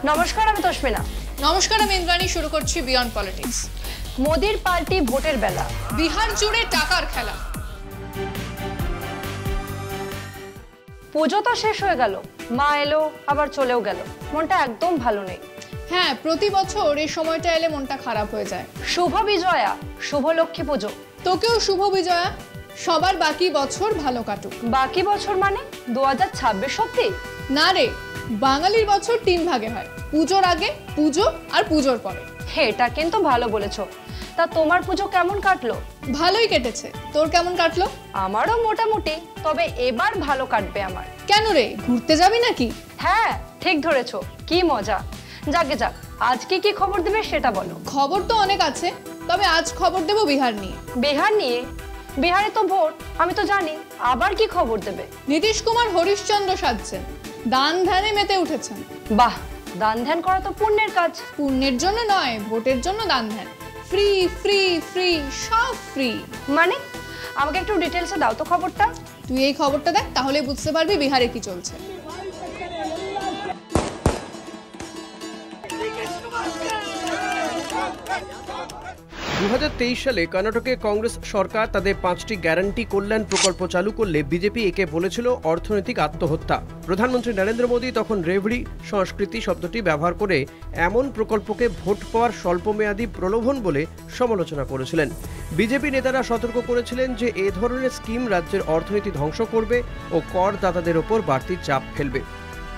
নমস্কার, আমি তস্মিনা। নমস্কার, আমি ইন্দ্রাণী। শুরু করছি বিয়ন্ড পলিটিক্স। মোদির পার্টি ভোটের বেলা, বিহার জুড়ে টাকার খেলা। পুজো তো শেষ হয়ে গেল, মা এলো আবার চলেও গেল, মনটা একদম ভালো নেই। হ্যাঁ, প্রতি বছর এই সময়টা এলে মনটা খারাপ হয়ে যায়। শুভ বিজয়া, শুভ লক্ষ্মী পুজো। তোকেও শুভ বিজয়া। সবার বাকি বছর ভালো কাটুক। বাকি বছর মানে 2026 অব্দি? না রে, বাঙালির বছর 3 ভাগে হয়, পুজোর আগে, পুজো আর পুজোর পরে। এটা কিন্তু ভালো বলেছো। তা তোমার পুজো কেমন কাটলো? ভালোই কেটেছে। তোর কেমন কাটলো? আমারও মোটামুটি, তবে এবার ভালো কাটবে আমার। কেন রে, ঘুরতে যাবি নাকি? হ্যাঁ, ঠিক ধরেছো, কি মজা। যাকে যাক, আজকে কি খবর দেবে সেটা বলো। খবর তো অনেক আছে, তবে আজ খবর দেব বিহার নিয়ে। বিহার নিয়ে? বিহারে তো ভোট, আমি তো জানি। আবার কি খবর দেবে? নীতিশ কুমার হরিশ্চন্দ্র সাজছেন, দান ধ্যানে মেতে উঠেছেন। বাহ, দান ধ্যান করা তো পুণ্যের কাজ। পুণ্যের জন্য নয়, ভোটের জন্য দান ধ্যান। ফ্রি ফ্রি ফ্রি, সব ফ্রি। মানে আমাকে একটু ডিটেলসে দাও তো খবরটা। তুই এই খবরটা দেখ, তাহলে বুঝতে পারবি বিহারে কি চলছে। 2023 সালে কর্ণাটকে কংগ্রেস সরকার তাদের 5টি গ্যারান্টি কল্যাণ প্রকল্প চালু করলে বিজেপি একে বলেছিল অর্থনৈতিক আত্মহত্যা। প্রধানমন্ত্রী নরেন্দ্র মোদী তখন রেভড়ি সংস্কৃতি শব্দটি ব্যবহার করে এমন প্রকল্পকে ভোট পাওয়ার স্বল্পমেয়াদী প্রলোভন বলে সমালোচনা করেছিলেন। বিজেপি নেতারা সতর্ক করেছিলেন যে এ ধরনের স্কিম রাজ্যের অর্থনীতি ধ্বংস করবে ও করদাতাদের ওপর বাড়তি চাপ ফেলবে।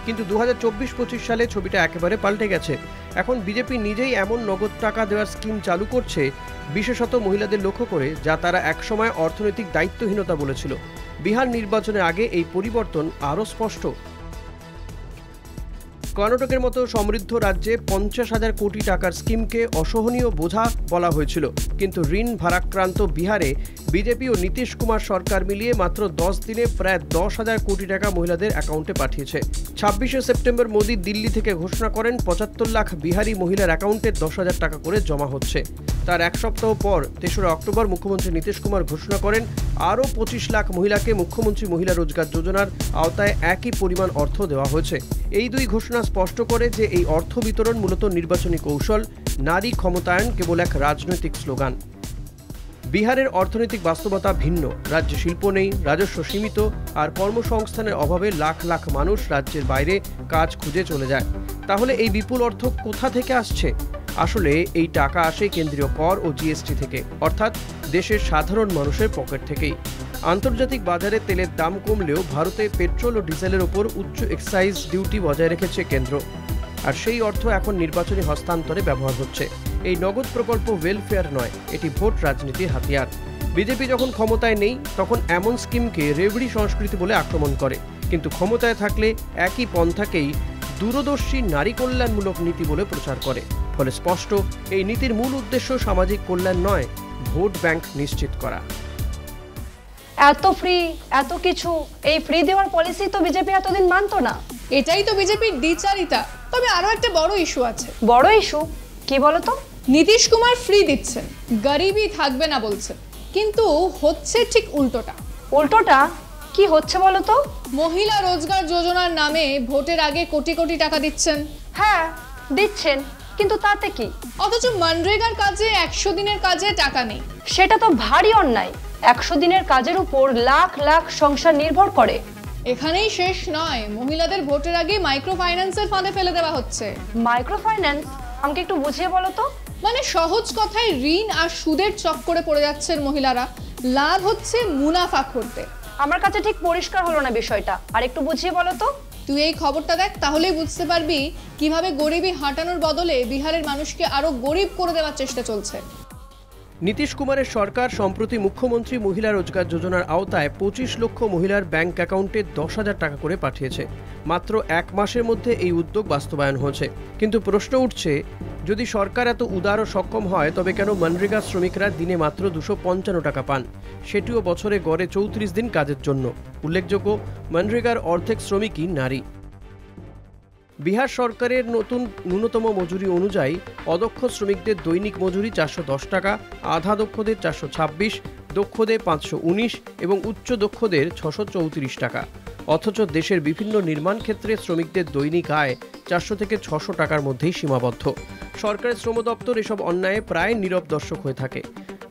কিন্তু 2024-25 সালে ছবিটা একেবারে পাল্টে গেছে। এখন বিজেপি নিজেই এমন নগদ টাকা দেওয়ার স্কিম চালু করছে, বিশেষত মহিলাদের লক্ষ্য করে, যা তারা একসময় অর্থনৈতিক দায়িত্বহীনতা বলেছিল। বিহার নির্বাচনের আগে এই পরিবর্তন আরও স্পষ্ট। কর্ণাটকের মতো সমৃদ্ধ রাজ্যে 50,000 কোটি টাকার স্কিমকে অসহনীয় বোঝা বলা হয়েছিল, কিন্তু ঋণ ভারাক্রান্ত বিহারে বিজেপি ও নীতিশ কুমার সরকার মিলিয়ে মাত্র 10 দিনে প্রায় 10,000 কোটি টাকা মহিলাদের অ্যাকাউন্টে পাঠিয়েছে। 26শে সেপ্টেম্বর মোদী দিল্লি থেকে ঘোষণা করেন 75 লাখ বিহারি মহিলার অ্যাকাউন্টে 10,000 টাকা করে জমা হচ্ছে। তার এক সপ্তাহ পর 3রা অক্টোবর মুখ্যমন্ত্রী নীতিশ কুমার ঘোষণা করেন আরও 25 লাখ মহিলাকে মুখ্যমন্ত্রী মহিলা রোজগার যোজনার আওতায় একই পরিমাণ অর্থ দেওয়া হয়েছে। এই দুই ঘোষণা স্পষ্ট করে যে এই অর্থ বিতরণ মূলত নির্বাচনী কৌশল, নারী ক্ষমতায়ন কেবল এক রাজনৈতিক স্লোগান। বিহারের অর্থনৈতিক বাস্তবতা ভিন্ন। রাজ্যে শিল্প নেই, রাজস্ব সীমিত, আর কর্মসংস্থানের অভাবে লাখ লাখ মানুষ রাজ্যের বাইরে কাজ খুঁজে চলে যায়। তাহলে এই বিপুল অর্থ কোথা থেকে আসছে? আসলে এই টাকা আসে কেন্দ্রীয় কর ও জিএসটি থেকে, অর্থাৎ দেশের সাধারণ মানুষের পকেট থেকেই। আন্তর্জাতিক বাজারে তেলের দাম কমলেও ভারতে পেট্রোল ও ডিজেলের ওপর উচ্চ এক্সাইজ ডিউটি বজায় রেখেছে কেন্দ্র, আর সেই অর্থ এখন নির্বাচনী হস্তান্তরে ব্যবহার হচ্ছে। এই নগদ প্রকল্প ওয়েলফেয়ার নয়, এটি ভোট রাজনীতির হাতিয়ার। বিজেপি যখন ক্ষমতায় নেই তখন এমন স্কিমকে রেভড়ি সংস্কৃতি বলে আক্রমণ করে, কিন্তু ক্ষমতায় থাকলে একই পন্থাকেই দূরদর্শী নারী কল্যাণমূলক নীতি বলে প্রচার করে। ফলে স্পষ্ট, এই নীতির মূল উদ্দেশ্য সামাজিক কল্যাণ নয়, ভোট ব্যাংক নিশ্চিত করা। এত ফ্রি, এত কিছু, এই ফ্রি দেওয়ার পলিসি তো বিজেপি এতদিন মানতো না। এটাই তো বিজেপির দ্বিচারিতা। তবে আরো একটা বড় ইস্যু আছে। বড় ইস্যু কি বলো তো? নীতিশ কুমার ফ্রি দিচ্ছেন, গরিবই থাকবে না বলছেন, কিন্তু হচ্ছে ঠিক উল্টোটা। উল্টোটা কি হচ্ছে বলো তো? মহিলা রোজগার যোজনার নামে ভোটের আগে কোটি কোটি টাকা দিচ্ছেন। হ্যাঁ, দিচ্ছেন, কিন্তু তাতে কি? অথচ মনরেগার কাজে 100 দিনের কাজে টাকা নেই। সেটা তো ভারী অন্যায়। 100 দিনের কাজের উপর লাখ লাখ সংসার নির্ভর করে। এখানেই শেষ নয়, মহিলাদের ভোটের আগে মাইক্রো ফাইন্যান্সের ফাঁদে ফেলে দেওয়া হচ্ছে। মাইক্রো ফাইন্যান্স আমাকে একটু বুঝিয়ে বলো তো। মানে সহজ কথায় ঋণ আর সুদের চক্করে পড়ে যাচ্ছেন মহিলারা, লাভ হচ্ছে মুনাফা করতে। আমার কাছে ঠিক পরিষ্কার হলো না বিষয়টা, আর একটু বুঝিয়ে বলো তো। তুই এই খবরটা দেখ, তাহলেই বুঝতে পারবি কিভাবে গরিবী হাঁটানোর বদলে বিহারের মানুষকে আরো গরিব করে দেওয়ার চেষ্টা চলছে। নীতিশ কুমারের সরকার সম্প্রতি মুখ্যমন্ত্রী মহিলা রোজগার যোজনার আওতায় 25 লক্ষ মহিলার ব্যাংক অ্যাকাউন্টে 10,000 টাকা করে পাঠিয়েছে। মাত্র 1 মাসের মধ্যে এই উদ্যোগ বাস্তবায়ন হয়েছে। কিন্তু প্রশ্ন উঠছে, যদি সরকার এত উদার ও সক্ষম হয়, তবে কেন মনরেগা শ্রমিকরা দিনে মাত্র 255 টাকা পান, সেটিও বছরে গড়ে 34 দিন কাজের জন্য? উল্লেখযোগ্য, মনরেগার অর্ধেক শ্রমিকই নারী। বিহার সরকারের নতুন ন্যূনতম মজুরি অনুযায়ী অদক্ষ শ্রমিকদের দৈনিক মজুরি 410 টাকা, আধা দক্ষদের 426, দক্ষদের 519 এবং উচ্চ দক্ষদের 634 টাকা। অথচ দেশের বিভিন্ন নির্মাণ ক্ষেত্রে শ্রমিকদের দৈনিক আয় 400 থেকে 600 টাকার মধ্যেই সীমাবদ্ধ। সরকারের শ্রম দপ্তর এসব অন্যায়ে প্রায় নীরব দর্শক হয়ে থাকে।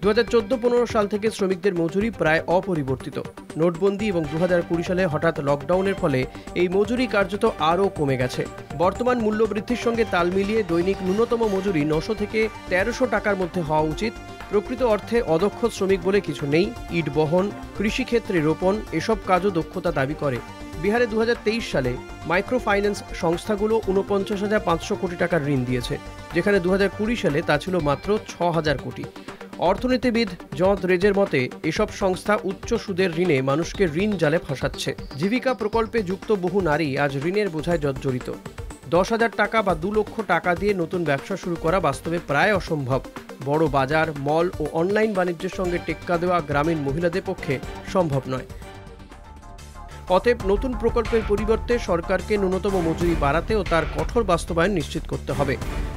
2014-15 সাল থেকে শ্রমিকদের মজুরি প্রায় অপরিবর্তিত। নোটবন্দি এবং 2020 সালে হঠাৎ লকডাউনের ফলে এই মজুরি কার্যত আরও কমে গেছে। বর্তমান মূল্যবৃদ্ধির সঙ্গে তাল মিলিয়ে দৈনিক ন্যূনতম মজুরি 900 থেকে 1300 টাকার মধ্যে হওয়া উচিত। প্রকৃত অর্থে অদক্ষ শ্রমিক বলে কিছু নেই। ইট বহন, কৃষিক্ষেত্রে রোপণ এসব কাজও দক্ষতা দাবি করে। বিহারে 2023 সালে মাইক্রো ফাইন্যান্স সংস্থাগুলো 49,500 কোটি টাকার ঋণ দিয়েছে, যেখানে 2020 সালে তা ছিল মাত্র 6,000 কোটি। অর্থনীতিবিদ জঁদ রেজের মতে এসব সংস্থা উচ্চ সুদের ঋণে মানুষকে ঋণ জালে ফাঁসাচ্ছে। জীবিকা প্রকল্পে যুক্ত বহু নারী আজ ঋণের বোঝায় জর্জরিত। 10,000 টাকা বা 2 লক্ষ টাকা দিয়ে নতুন ব্যবসা শুরু করা বাস্তবে প্রায় অসম্ভব। বড় বাজার, মল ও অনলাইন বাণিজ্যের সঙ্গে টেক্কা দেওয়া গ্রামীণ মহিলাদের পক্ষে সম্ভব নয়। অতএব নতুন প্রকল্পের পরিবর্তে সরকারকে ন্যূনতম মজুরি বাড়াতে ও তার কঠোর বাস্তবায়ন নিশ্চিত করতে হবে।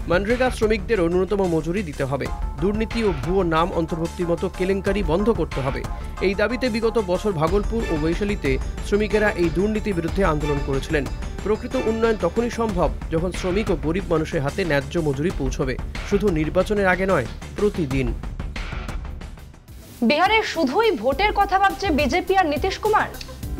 মনরেগা শ্রমিকদেরও ন্যূনতম মজুরি দিতে হবে। দুর্নীতি ও ভুয়ো নাম অন্তর্ভুক্তির মতো কেলেঙ্কারি বন্ধ করতে হবে। এই দাবিতে বিগত বছর ভাগলপুর ও বৈশালীতে শ্রমিকেরা এই দুর্নীতির বিরুদ্ধে আন্দোলন করেছিলেন। প্রকৃত উন্নয়ন তখনই সম্ভব যখন শ্রমিক ও গরিব মানুষের হাতে ন্যায্য মজুরি পৌঁছবে, শুধু নির্বাচনের আগে নয়, প্রতিদিন। বিহারে শুধুই ভোটের কথা ভাবছে বিজেপি আর নীতিশ কুমার।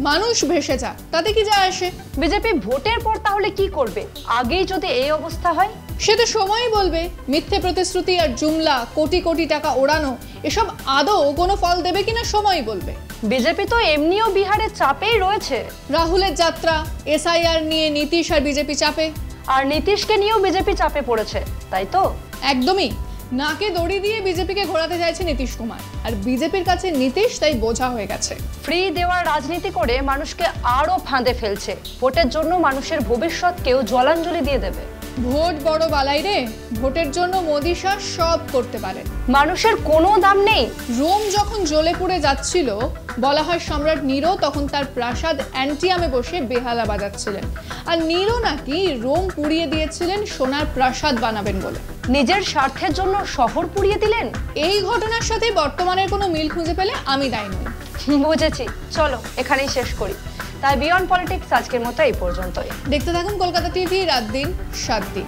মানুষ ভেসে যাক, তাতে কি যায় আসে? বিজেপি ভোটের পর তাহলে কি করবে? আগেই যদি এই অবস্থা হয়, সে তো সময়ই বলবে। মিথ্যে প্রতিশ্রুতি আর জুমলা, কোটি কোটি টাকা ওড়ানো, এসব আদৌ কোনো ফল দেবে কিনা সময়ই বলবে। বিজেপি তো এমনিও বিহারে চাপেই রয়েছে। রাহুলের যাত্রা, এসআইআর নিয়ে নীতিশ আর বিজেপি চাপে, আর নীতিশকে নিয়েও বিজেপি চাপে পড়েছে, তাই তো? একদমই। নাকে দড়ি দিয়ে বিজেপিকে ঘোরাতে চাইছে নীতিশ কুমার, আর বিজেপির কাছে নীতিশ তাই বোঝা হয়ে গেছে। ফ্রি দেওয়ার রাজনীতি করে মানুষকে আরো ফাঁদে ফেলছে। ভোটের জন্য মানুষের ভবিষ্যৎকেও জলাঞ্জলি দিয়ে দেবে। ভোট বড় বালাই রে, ভোটের জন্য মোদি শাহ সব করতে পারে। মানুষের কোনো দাম নেই। রোম যখন জ্বলে পুড়ে যাচ্ছিল, বলা হয় সম্রাট নিরো তখন তার প্রাসাদ অ্যান্টিয়ামে বসে বেহালা বাজাচ্ছিলেন, আর নিরো নাকি রোম পুড়িয়ে দিয়েছিলেন সোনার প্রাসাদ বানাবেন বলে। নিজের স্বার্থের জন্য শহর পুড়িয়ে দিলেন। এই ঘটনার সাথে বর্তমানের কোনো মিল খুঁজে পেলে আমি দায়ী নই। বুঝেছি, চলো এখানেই শেষ করি। তাই বিয়ন্ড পলিটিক্স আজকের মতো এই পর্যন্তই। দেখতে থাকুন কলকাতা টিভি, রাত দিন 7 দিন।